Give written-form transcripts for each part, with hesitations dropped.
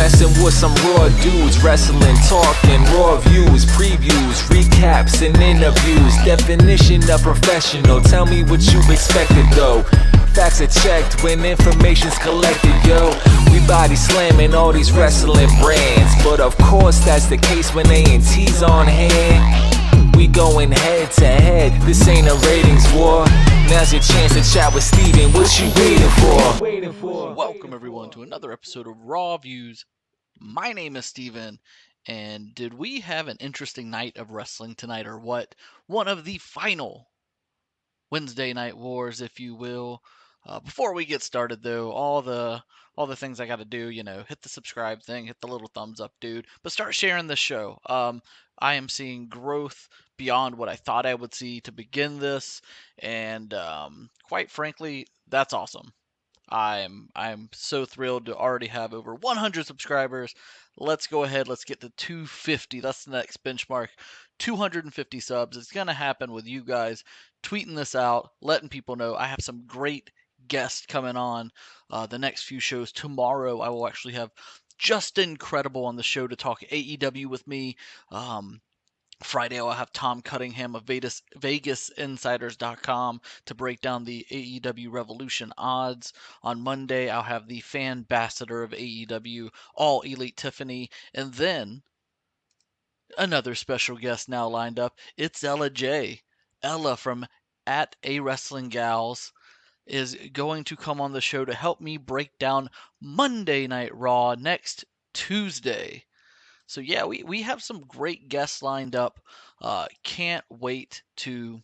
messing with some raw dudes, wrestling, talking, raw views, previews, recaps, and interviews. Definition of professional, tell me what you expected though. Facts are checked when information's collected, yo. We body slamming all these wrestling brands, but of course that's the case when A&T's on hand. We going head to head, this ain't a ratings war. Now's your chance to chat with Steven, what you waiting for? Welcome everyone to another episode of Raw Views. My name is Steven, and did we have an interesting night of wrestling tonight or what? One of the final Wednesday night wars, if you will. Before we get started though, all the things I got to do, hit the subscribe thing, hit the little thumbs up, dude, but start sharing the show. I am seeing growth beyond what I thought I would see to begin this, and quite frankly, that's awesome. I'm so thrilled to already have over 100 subscribers. Let's go ahead. Let's get to 250. That's the next benchmark. 250 subs. It's going to happen with you guys tweeting this out, letting people know. I have some great guests coming on the next few shows. Tomorrow, I will actually have Justin Incredible on the show to talk AEW with me. Friday, I'll have Tom Cunningham of VegasInsiders.com to break down the AEW Revolution odds. On Monday, I'll have the fan ambassador of AEW, All Elite Tiffany. And then, another special guest now lined up. It's Ella J. Ella from at A Wrestling Gals is going to come on the show to help me break down Monday Night Raw next Tuesday. So yeah, we have some great guests lined up. Can't wait to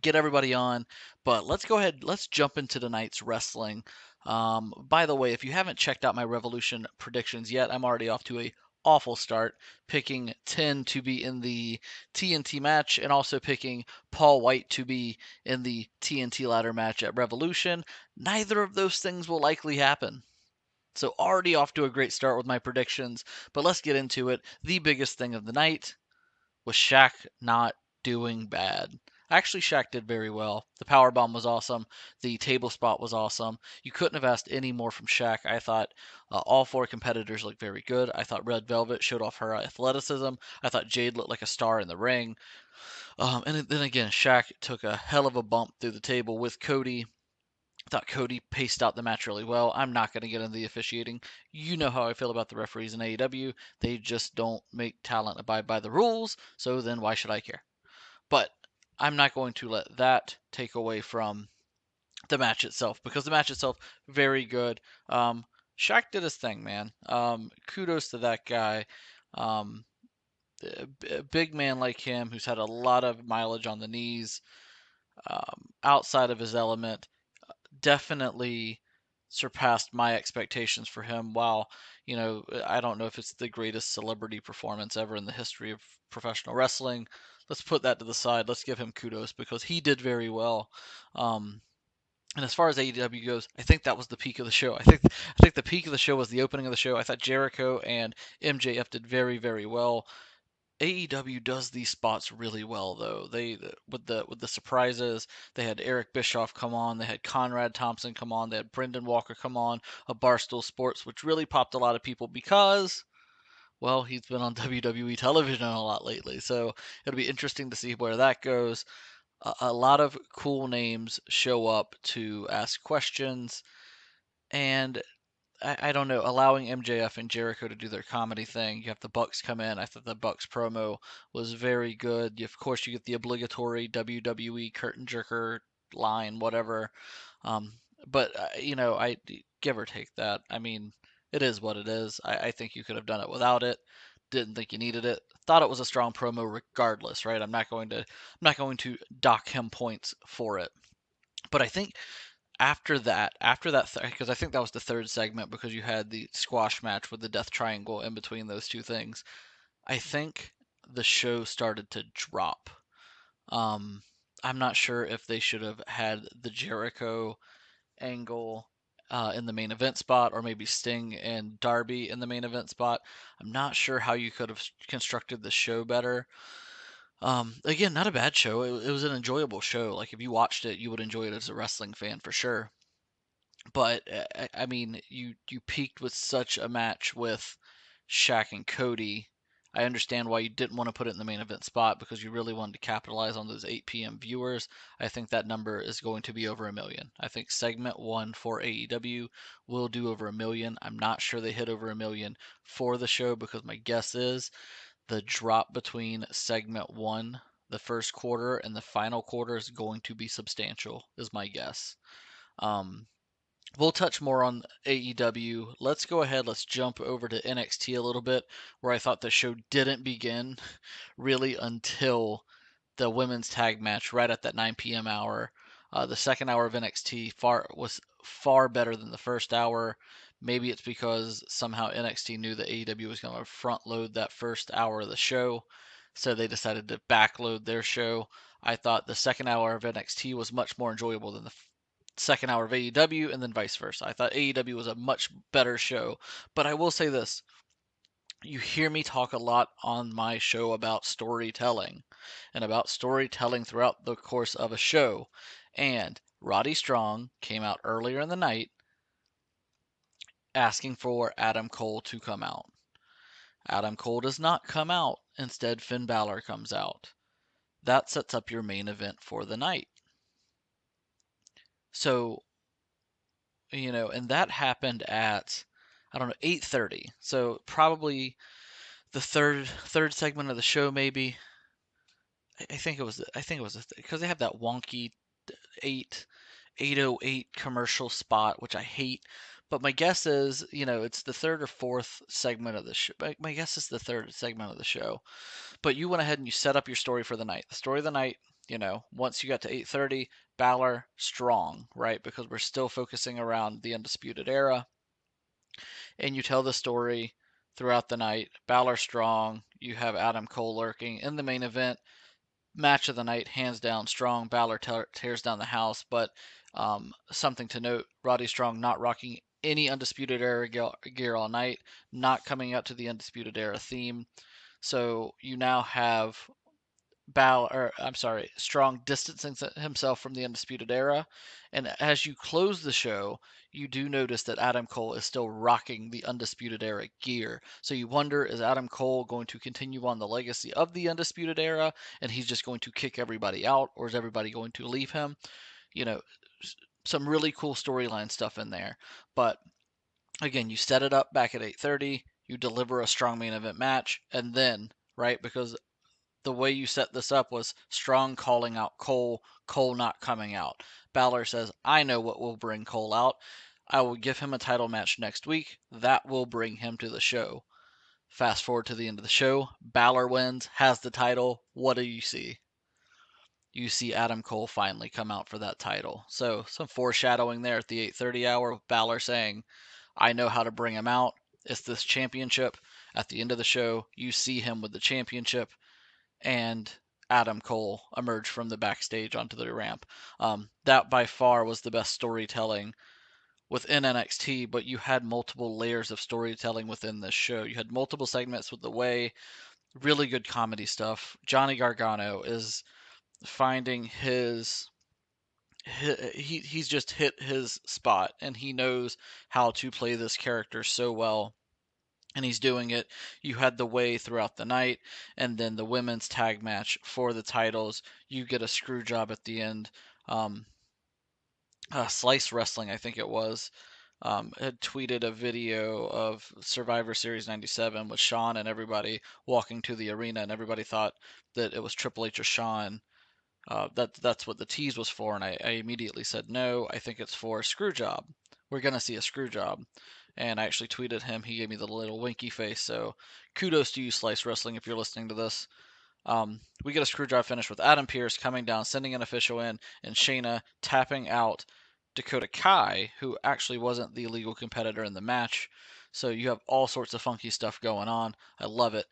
get everybody on. But let's go ahead. Let's jump into tonight's wrestling. By the way, if you haven't checked out my Revolution predictions yet, I'm already off to a awful start, picking 10 to be in the TNT match and also picking Paul White to be in the TNT ladder match at Revolution. Neither of those things will likely happen. So already off to a great start with my predictions, but let's get into it. The biggest thing of the night was Shaq not doing bad. Actually, Shaq did very well. The powerbomb was awesome. The table spot was awesome. You couldn't have asked any more from Shaq. I thought all four competitors looked very good. I thought Red Velvet showed off her athleticism. I thought Jade looked like a star in the ring. And then again, Shaq took a hell of a bump through the table with Cody. I thought Cody paced out the match really well. I'm not going to get into the officiating. You know how I feel about the referees in AEW. They just don't make talent abide by the rules, so then why should I care? But I'm not going to let that take away from the match itself, because the match itself, very good. Shaq did his thing, man. Kudos to that guy. Um, a big man like him who's had a lot of mileage on the knees, outside of his element, definitely surpassed my expectations for him. While, I don't know if it's the greatest celebrity performance ever in the history of professional wrestling. Let's put that to the side. Let's give him kudos because he did very well. And as far as AEW goes, I think that was the peak of the show. I think the peak of the show was the opening of the show. I thought Jericho and MJF did very, very well. AEW does these spots really well, though. They with the surprises. They had Eric Bischoff come on. They had Conrad Thompson come on. They had Brendan Walker come on of Barstool Sports, which really popped a lot of people because, well, he's been on WWE television a lot lately. So it'll be interesting to see where that goes. A lot of cool names show up to ask questions, and I don't know, allowing MJF and Jericho to do their comedy thing. You have the Bucks come in. I thought the Bucks promo was very good. Of course, you get the obligatory WWE curtain jerker line, whatever. But I give or take that. I mean, it is what it is. I think you could have done it without it. Didn't think you needed it. Thought it was a strong promo regardless, right? I'm not going to dock him points for it. But I think after that, because I think that was the third segment because you had the squash match with the Death Triangle in between those two things. I think the show started to drop. Um, I'm not sure if they should have had the Jericho angle in the main event spot, or maybe Sting and Darby in the main event spot. I'm not sure how you could have constructed the show better. Again, not a bad show. It was an enjoyable show. Like if you watched it, you would enjoy it as a wrestling fan for sure. But I mean, you peaked with such a match with Shaq and Cody. I understand why you didn't want to put it in the main event spot because you really wanted to capitalize on those 8 p.m. viewers. I think that number is going to be over a million. I think segment one for AEW will do over a million. I'm not sure they hit over a million for the show because my guess is the drop between segment one, the first quarter, and the final quarter is going to be substantial, is my guess. Um, We'll touch more on AEW. Let's go ahead. Let's jump over to NXT a little bit, where I thought the show didn't begin really until the women's tag match right at that 9 p.m. hour. The second hour of NXT was far better than the first hour. Maybe it's because somehow NXT knew that AEW was going to front load that first hour of the show, so they decided to backload their show. I thought the second hour of NXT was much more enjoyable than the second hour of AEW, and then vice versa. I thought AEW was a much better show. But I will say this: you hear me talk a lot on my show about storytelling and about storytelling throughout the course of a show. And Roddy Strong came out earlier in the night asking for Adam Cole to come out. Adam Cole does not come out. Instead, Finn Balor comes out. That sets up your main event for the night. So, and that happened at, I don't know, 8:30. So probably the third segment of the show, maybe. I think it was because they have that wonky 8:08 commercial spot, which I hate. But my guess is, it's the third or fourth segment of the show. My guess is the third segment of the show. But you went ahead and you set up your story for the night. The story of the night, once you got to 8:30, Balor strong, right? Because we're still focusing around the Undisputed Era, and you tell the story throughout the night. Balor strong. You have Adam Cole lurking in the main event. Match of the night, hands down, Strong. Balor tears down the house, but something to note: Roddy Strong not rocking any Undisputed Era gear all night, not coming out to the Undisputed Era theme. So you now have Strong distancing himself from the Undisputed Era. And as you close the show, you do notice that Adam Cole is still rocking the Undisputed Era gear. So you wonder, is Adam Cole going to continue on the legacy of the Undisputed Era and he's just going to kick everybody out, or is everybody going to leave him? You know, some really cool storyline stuff in there. But again, you set it up back at 8:30, you deliver a strong main event match, and then, right, because the way you set this up was Strong calling out Cole, Cole not coming out. Balor says, I know what will bring Cole out. I will give him a title match next week. That will bring him to the show. Fast forward to the end of the show. Balor wins, has the title. What do you see? You see Adam Cole finally come out for that title. So some foreshadowing there at the 8:30 hour with Balor saying, I know how to bring him out. It's this championship. At the end of the show, you see him with the championship, and Adam Cole emerged from the backstage onto the ramp. That by far was the best storytelling within NXT, but you had multiple layers of storytelling within this show. You had multiple segments with the way, really good comedy stuff. Johnny Gargano is finding he's just hit his spot, and he knows how to play this character so well, and he's doing it. You had the way throughout the night, and then the women's tag match for the titles. You get a screw job at the end. Um, Slice Wrestling, I think it was, had tweeted a video of Survivor Series 97 with Shawn and everybody walking to the arena, and everybody thought that it was Triple H or Shawn. That's what the tease was for, and I immediately said no. I think it's for a screw job. We're gonna see a screw job, and I actually tweeted him. He gave me the little winky face. So kudos to you, Slice Wrestling, if you're listening to this. We get a screw job finish with Adam Pearce coming down, sending an official in, and Shayna tapping out Dakota Kai, who actually wasn't the legal competitor in the match. So you have all sorts of funky stuff going on. I love it.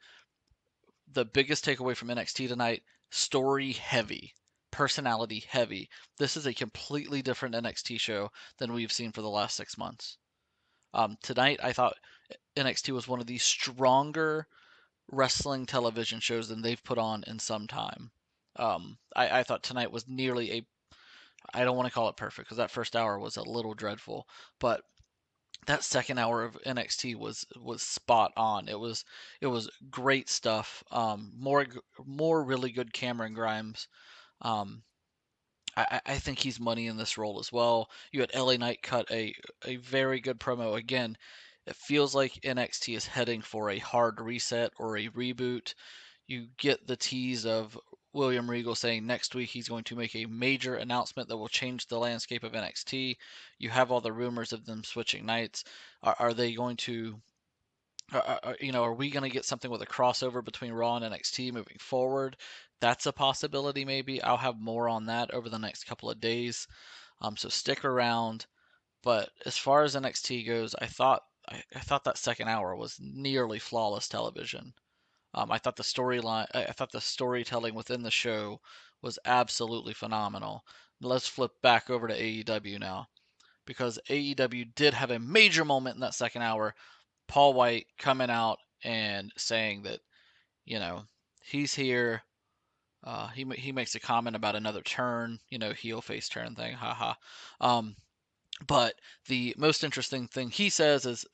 The biggest takeaway from NXT tonight: story heavy, personality heavy. This is a completely different NXT show than we've seen for the last 6 months. Tonight, I thought NXT was one of the stronger wrestling television shows than they've put on in some time. I thought tonight was nearly I don't want to call it perfect because that first hour was a little dreadful, but that second hour of NXT was spot on. It was great stuff. More really good Cameron Grimes. Um, I think he's money in this role as well. You had LA Knight cut a very good promo. Again, it feels like NXT is heading for a hard reset or a reboot. You get the tease of William Regal saying next week he's going to make a major announcement that will change the landscape of NXT. You have all the rumors of them switching nights. Are they going to are we going to get something with a crossover between Raw and NXT moving forward? That's a possibility, maybe. I'll have more on that over the next couple of days. So stick around. But as far as NXT goes, I thought that second hour was nearly flawless television. I thought the storyline, I thought the storytelling within the show was absolutely phenomenal. Let's flip back over to AEW now, because AEW did have a major moment in that second hour. Paul White coming out and saying that, you know, he's here. He makes a comment about another turn, heel face turn thing, haha. Um, but the most interesting thing he says is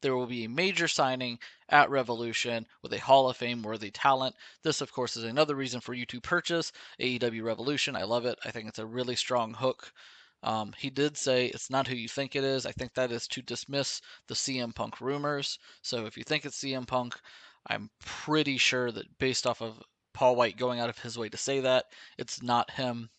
there will be a major signing at Revolution with a Hall of Fame worthy talent. This, of course, is another reason for you to purchase AEW Revolution. I love it. I think it's a really strong hook. He did say it's not who you think it is. I think that is to dismiss the CM Punk rumors. So if you think it's CM Punk, I'm pretty sure that based off of Paul White going out of his way to say that, it's not him.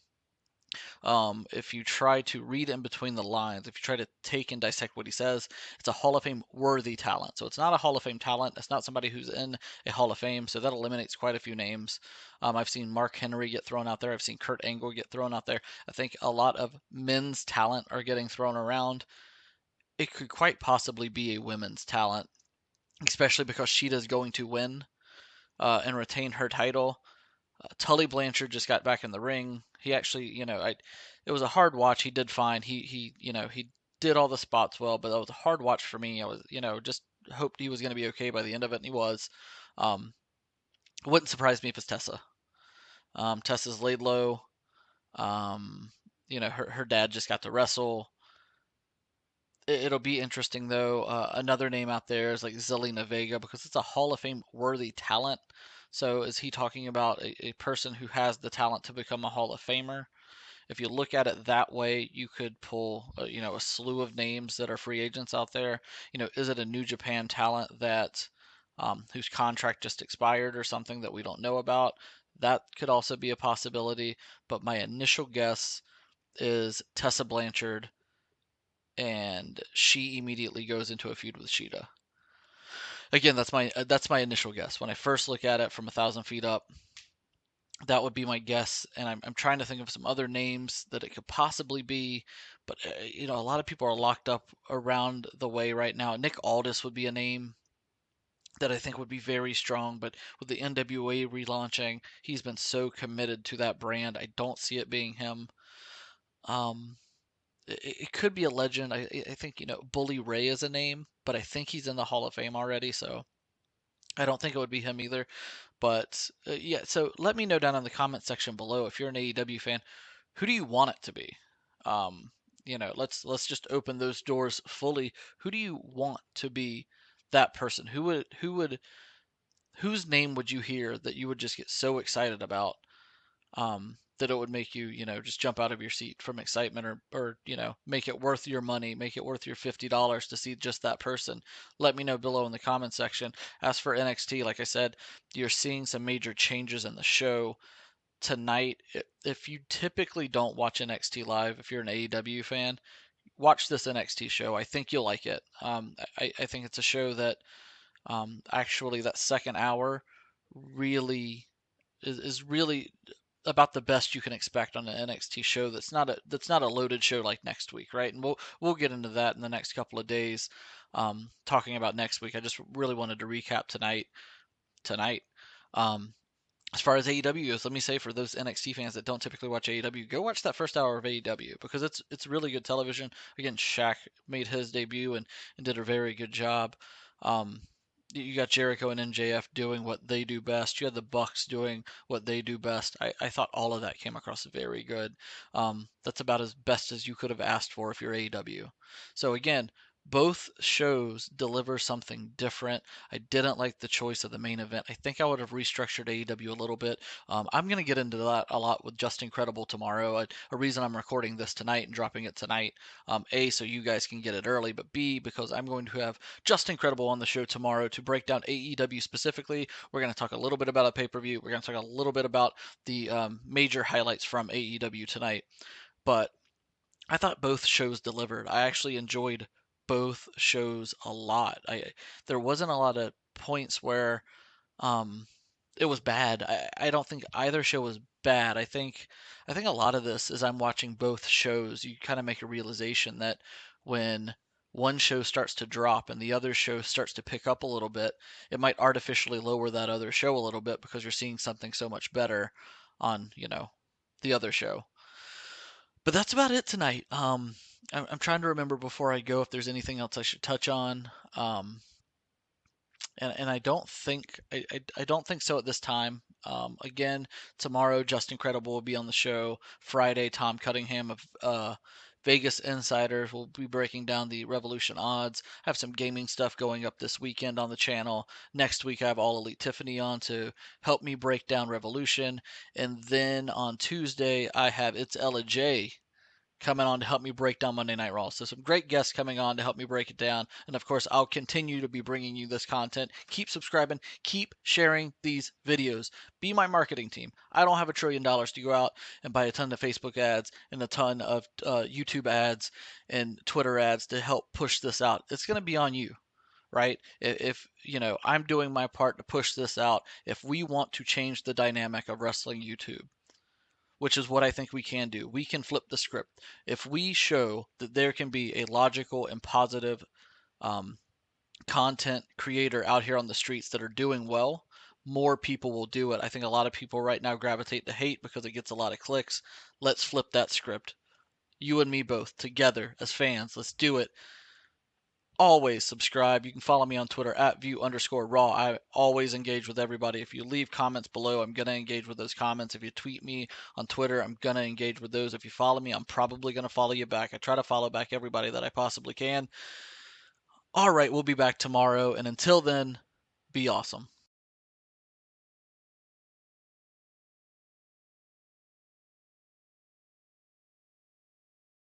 If you try to read in between the lines, if you try to take and dissect what he says, it's a Hall of Fame worthy talent. So it's not a Hall of Fame talent. It's not somebody who's in a Hall of Fame. So that eliminates quite a few names. I've seen Mark Henry get thrown out there. I've seen Kurt Angle get thrown out there. I think a lot of men's talent are getting thrown around. It could quite possibly be a women's talent, especially because Sheeta's going to win and retain her title. Tully Blanchard just got back in the ring. He actually, it was a hard watch. He did fine. He did all the spots well, but that was a hard watch for me. I was, just hoped he was going to be okay by the end of it, and he was. Um, wouldn't surprise me if it's Tessa. Tessa's laid low. Um, her dad just got to wrestle. It'll be interesting though. Another name out there is like Zelina Vega because it's a Hall of Fame worthy talent. So is he talking about a person who has the talent to become a Hall of Famer? If you look at it that way, you could pull a slew of names that are free agents out there. Is it a New Japan talent that whose contract just expired or something that we don't know about? That could also be a possibility. But my initial guess is Tessa Blanchard, and she immediately goes into a feud with Sheeta. Again, that's my initial guess. When I first look at it from 1,000 feet up, that would be my guess. And I'm trying to think of some other names that it could possibly be, but a lot of people are locked up around the way right now. Nick Aldis would be a name that I think would be very strong, but with the NWA relaunching, he's been so committed to that brand. I don't see it being him. Um, it could be a legend. I think Bully Ray is a name, but I think he's in the Hall of Fame already, so I don't think it would be him either. But yeah, so let me know down in the comment section below if you're an AEW fan, who do you want it to be? Let's just open those doors fully. Who do you want to be that person? Whose name would you hear that you would just get so excited about that it would make you, just jump out of your seat from excitement, or make it worth your money, make it worth your $50 to see just that person. Let me know below in the comment section. As for NXT, like I said, you're seeing some major changes in the show tonight. If you typically don't watch NXT live, if you're an AEW fan, watch this NXT show. I think you'll like it. I think it's a show that actually that second hour really is really about the best you can expect on an NXT show. That's not a loaded show like next week, right? And we'll get into that in the next couple of days. Talking about next week, I just really wanted to recap tonight. Um, as far as AEW goes, let me say for those NXT fans that don't typically watch AEW, go watch that first hour of AEW because it's really good television. Again, Shaq made his debut and did a very good job. Um, You got Jericho and MJF doing what they do best. You had the Bucks doing what they do best. I thought all of that came across very good. That's about as best as you could have asked for if you're AEW. So again, both shows deliver something different. I didn't like the choice of the main event. I think I would have restructured AEW a little bit. I'm going to get into that a lot with Just Incredible tomorrow. A reason I'm recording this tonight and dropping it tonight. A, so you guys can get it early, but B, because I'm going to have Just Incredible on the show tomorrow to break down AEW specifically. We're going to talk a little bit about a pay-per-view. We're going to talk a little bit about the major highlights from AEW tonight. But I thought both shows delivered. I actually enjoyed both shows a lot. There wasn't a lot of points where um, it was bad. I don't think either show was bad. I think a lot of this is I'm watching both shows. You kind of make a realization that when one show starts to drop and the other show starts to pick up a little bit, it might artificially lower that other show a little bit because you're seeing something so much better on, the other show. But that's about it tonight. I'm trying to remember before I go if there's anything else I should touch on. And I don't think so at this time. Again, tomorrow Justin Credible will be on the show. Friday, Tom Cunningham of Vegas Insiders will be breaking down the Revolution odds. I have some gaming stuff going up this weekend on the channel. Next week I have All Elite Tiffany on to help me break down Revolution, and then on Tuesday I have It's Ella J coming on to help me break down Monday Night Raw. So some great guests coming on to help me break it down. And of course, I'll continue to be bringing you this content. Keep subscribing, keep sharing these videos. Be my marketing team. I don't have $1 trillion to go out and buy a ton of Facebook ads and a ton of YouTube ads and Twitter ads to help push this out. It's going to be on you. Right? If I'm doing my part to push this out, if we want to change the dynamic of wrestling YouTube, which is what I think we can do. We can flip the script. If we show that there can be a logical and positive um, content creator out here on the streets that are doing well, more people will do it. I think a lot of people right now gravitate to hate because it gets a lot of clicks. Let's flip that script. You and me both together as fans. Let's do it. Always subscribe. You can follow me on Twitter at view_raw. I always engage with everybody. If you leave comments below, I'm going to engage with those comments. If you tweet me on Twitter, I'm going to engage with those. If you follow me, I'm probably going to follow you back. I try to follow back everybody that I possibly can. All right, we'll be back tomorrow. And until then, be awesome.